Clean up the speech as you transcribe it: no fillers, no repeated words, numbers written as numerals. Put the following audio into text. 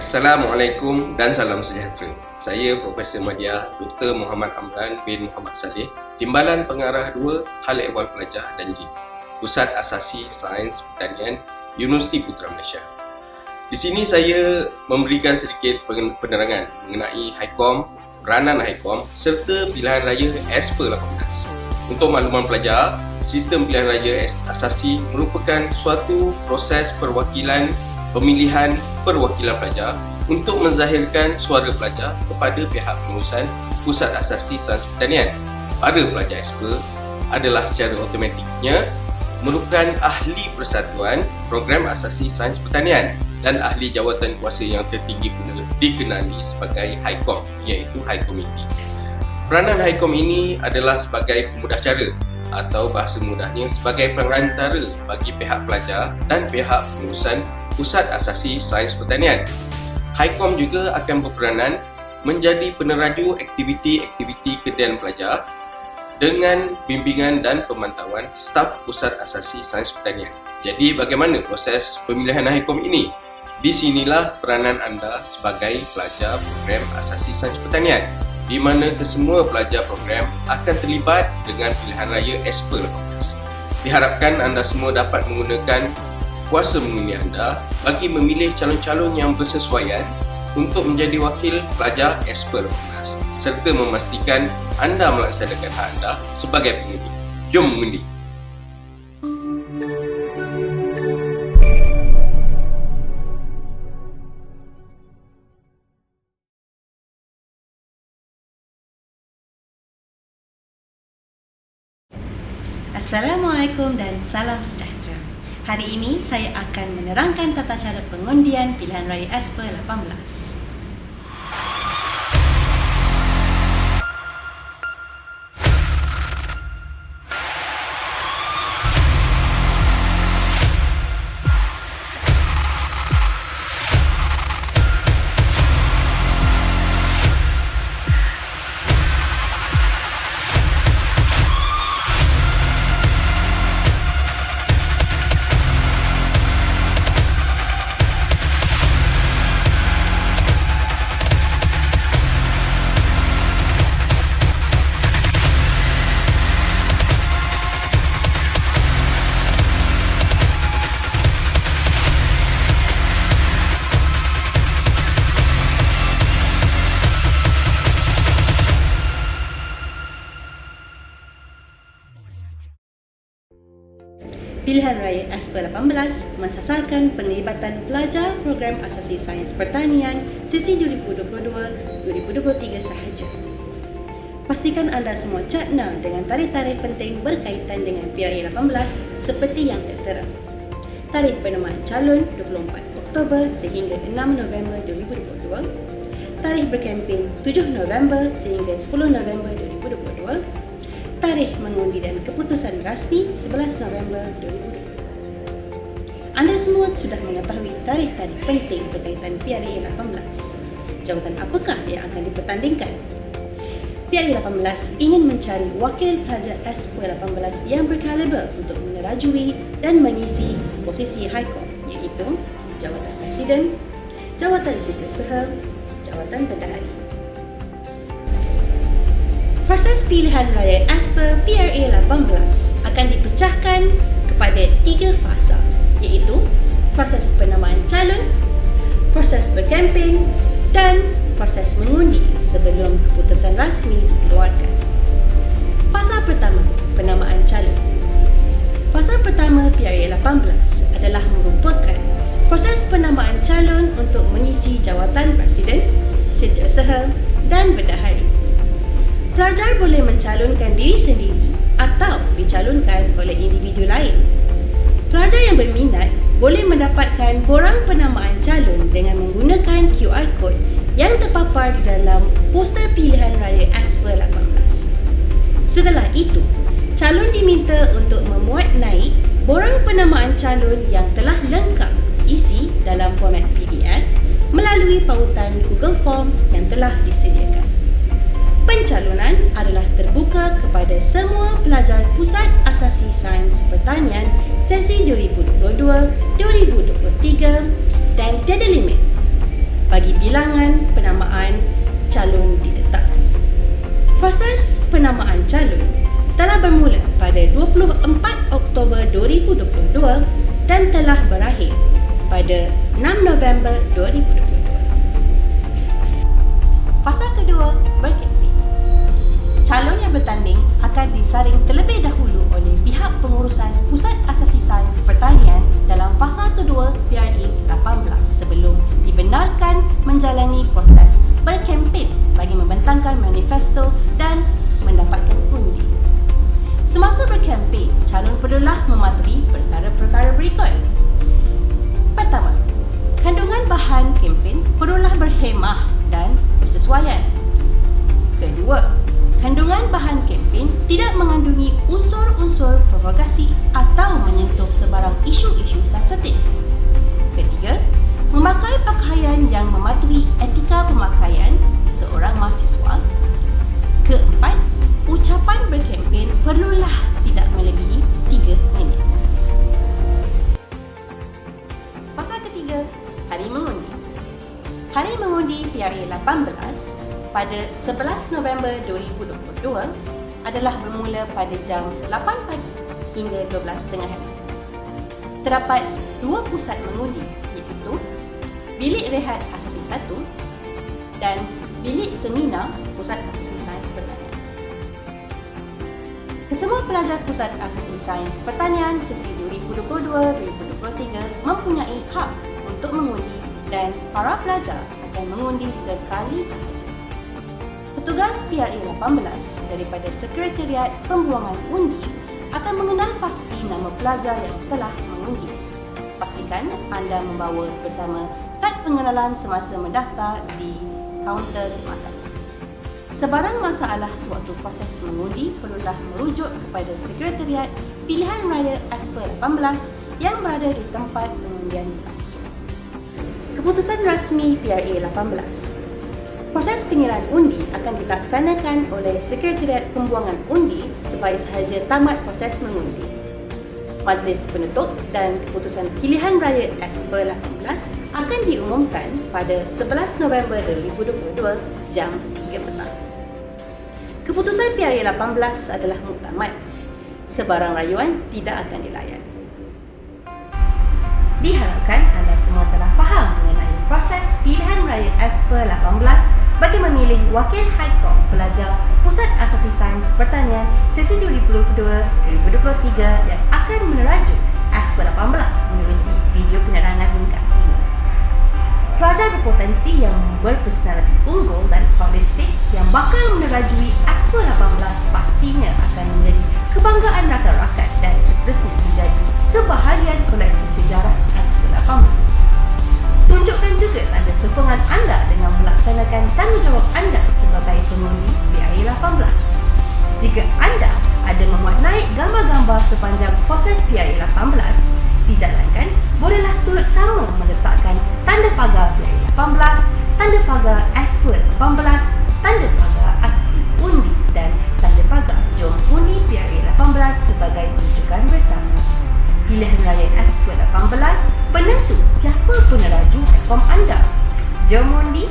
Assalamualaikum dan salam sejahtera. Saya Profesor Madya Dr. Muhammad Amran bin Muhammad Saleh, Timbalan Pengarah 2 Hal Ehwal Pelajar dan Jin, Pusat Asasi Sains Pertanian, Universiti Putra Malaysia. Di sini saya memberikan sedikit penerangan mengenai HiCom, peranan HiCom serta pilihan raya ASPER 18. Untuk makluman pelajar, sistem pilihan raya asasi merupakan suatu proses pemilihan perwakilan pelajar untuk menzahirkan suara pelajar kepada pihak pengurusan Pusat Asasi Sains Pertanian. Para pelajar ASPER adalah secara automatiknya merupakan ahli persatuan program asasi sains pertanian dan ahli jawatan kuasa yang tertinggi pula dikenali sebagai HiCom, iaitu High Committee. Peranan HiCom ini adalah sebagai pemudah cara atau bahasa mudahnya sebagai perantara bagi pihak pelajar dan pihak pengurusan Pusat Asasi Sains Pertanian. HiCom juga akan berperanan menjadi peneraju aktiviti-aktiviti ketiyaan pelajar dengan bimbingan dan pemantauan staf Pusat Asasi Sains Pertanian. Jadi bagaimana proses pemilihan HiCom ini? Di sinilah peranan anda sebagai pelajar program Asasi Sains Pertanian, di mana kesemua pelajar program akan terlibat dengan pilihan raya ASPER 18. Diharapkan anda semua dapat menggunakan kuasa mengundi anda bagi memilih calon-calon yang bersesuaian untuk menjadi wakil pelajar ASPER 18 serta memastikan anda melaksanakan hak anda sebagai pengundi. Jom mengundi! Assalamualaikum dan salam sejahtera. Hari ini saya akan menerangkan tata cara pengundian pilihan raya ASPER 18. Pilihan Raya ASPER 18 mensasarkan penglibatan pelajar program asasi sains pertanian sesi 2022-2023 sahaja. Pastikan anda semua cakna dengan tarikh-tarikh penting berkaitan dengan Pilihan Raya 18 seperti yang tertera. Tarikh penerimaan calon 24 Oktober sehingga 6 November 2022, tarikh berkempen 7 November sehingga 10 November 2022, tarikh mengundi dan keputusan rasmi 11 November 2022. Anda semua sudah mengetahui tarikh-tarikh penting berkaitan PRA 18. Jawatan apakah yang akan dipertandingkan? PRA 18 ingin mencari wakil pelajar ASPER 18 yang berkaliber untuk menerajui dan mengisi posisi HiCom, iaitu jawatan Presiden, jawatan Setiausaha, jawatan Bendahari. Proses pilihan raya ASPER PRA 18 akan dipecahkan kepada 3 fasa, iaitu proses penamaan calon, proses berkempen dan proses mengundi sebelum keputusan rasmi dikeluarkan. Fasa pertama, penamaan calon. Fasa pertama PRA 18 adalah merupakan proses penamaan calon untuk mengisi jawatan Presiden, Setiausaha dan Bendahari. Pelajar boleh mencalonkan diri sendiri atau dicalonkan oleh individu lain. Pelajar yang berminat boleh mendapatkan borang penamaan calon dengan menggunakan QR Code yang terpapar di dalam poster pilihan raya ASPER 18. Setelah itu, calon diminta untuk memuat naik borang penamaan calon yang telah lengkap isi dalam format PDF melalui pautan Google Form yang telah disediakan. Pencalonan adalah terbuka kepada semua pelajar Pusat Asasi Sains Pertanian sesi 2022-2023 dan tiada limit. bagi bilangan penamaan calon ditetapkan. Proses penamaan calon telah bermula pada 24 Oktober 2022 dan telah berakhir pada 6 November 2022. Fasa kedua, berkempen. Calon yang bertanding akan disaring terlebih dahulu oleh pihak pengurusan Pusat Asasi Sains Pertanian dalam fasa kedua PRA 18 sebelum dibenarkan menjalani proses berkempen bagi membentangkan manifesto dan mendapatkan undi. Semasa berkempen, calon perlulah mematuhi perkara-perkara berikut. Pertama, kandungan bahan kempen perlulah berhemah dan bersesuaian. Kedua, kandungan bahan kempen tidak mengandungi unsur-unsur provokasi atau menyentuh sebarang isu-isu sensitif. Ketiga, memakai pakaian yang mematuhi etika pemakaian seorang mahasiswa. Keempat, ucapan berkempen perlulah tidak melebihi 3 minit. Fasa ketiga, hari mengundi. Hari mengundi PRA 18 pada 11 November 2022 adalah bermula pada jam 8 pagi hingga 12.30 hari. Terdapat 2 pusat mengundi, iaitu Bilik Rehat Asasi 1 dan Bilik Seminar Pusat Asasi Sains Pertanian. Kesemua pelajar Pusat Asasi Sains Pertanian sesi 2022-2023 mempunyai hak untuk mengundi dan para pelajar akan mengundi sekali sahaja. Petugas PRA 18 daripada Sekretariat Pembuangan Undi akan mengenal pasti nama pelajar yang telah mengundi. Pastikan anda membawa bersama kad pengenalan semasa mendaftar di kaunter semakatan. Sebarang masalah sewaktu proses mengundi perlulah merujuk kepada Sekretariat Pilihan Raya Asper 18 yang berada di tempat pengundian langsung. Keputusan rasmi PRA 18. Proses penyerahan undi akan dilaksanakan oleh Sekretariat Pembuangan Undi sebaik sahaja tamat proses mengundi. Majlis penutup dan keputusan pilihan raya Asper 18 akan diumumkan pada 11 November 2022 jam 3 petang. Keputusan PRA 18 adalah muktamad. Sebarang rayuan tidak akan dilayan. Diharapkan anda semua telah faham mengenai proses pilihan raya Asper 18 bagi memilih Wakil Haikom Pelajar Pusat Asasi Sains Pertanian sesi 2022-2023 yang akan menerajuk Asper 18 menerusi video penerangan ringkas ini. Pelajar berpotensi yang berpersonaliti unggul dan holistik yang bakal menerajui Asper 18 pastinya akan menjadi kebanggaan rakan-rakan dan seterusnya menjadi sebahagian koleksi sejarah Asper 18. Tunjukkan juga tanda sokongan anda dengan melaksanakan tanggungjawab anda sebagai pengundi PRA 18. Jika anda ada memuat naik gambar-gambar sepanjang proses PRA 18 dijalankan, bolehlah turut sama meletakkan tanda pagar PRA 18, tanda pagar Asper 18, tanda pagar Asasi Undi dan tanda pagar Jom Undi PRA 18 sebagai rujukan bersama. Pilihan raya Asper 18 penentu siapa peneraju Haikom anda. Jom undi.